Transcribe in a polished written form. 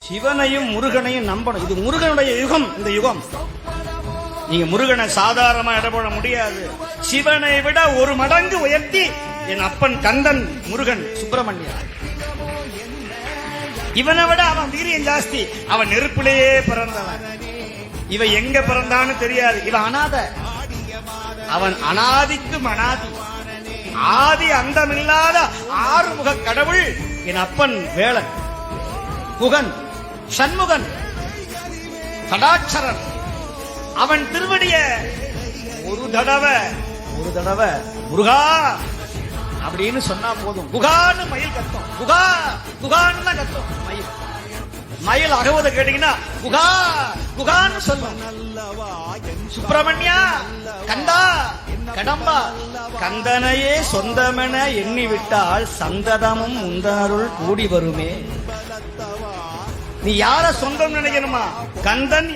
சிவனையும் முருகனையும் நம்பணும். இது முருகனுடைய யுகம். இந்த யுகம் நீங்க முருகனை சாதாரணமா இடப்பட முடியாது. சிவனை விட ஒரு மடங்கு உயர்த்தி என் அப்பன் கந்தன் முருகன் சுப்பிரமணியன். இவனை விட அவன் வீரியம் ஜாஸ்தி. அவன் நெருப்பிலேயே பிறந்தவன். இவன் எங்க பிறந்தான்னு தெரியாது. இவன் அனாத. அவன் அனாதிக்கும் அனாதி. ஆதி அந்தமில்லாத ஆறுமுக கடவுள் என் அப்பன் வேளன், குகன், சண்முகன், சடாட்சரன். அவன் திருவடிய ஒரு தடவை முருகா அப்படின்னு சொன்னா போதும். குகான்னு மயில் கத்தும். குகா குகான்னு தான் கத்தும் மயில். மயில் அகவத கேட்டீங்கன்னா குகா குகான்னு சொல்லும். சுப்பிரமணியா, கந்தா, கடம்பா. கந்தனையே சொந்தமென எண்ணிவிட்டால் சந்ததமும் உந்தருள் கூடி வருமே. நீ யார சொந்தம் நினைக்கணுமா? கந்தன்.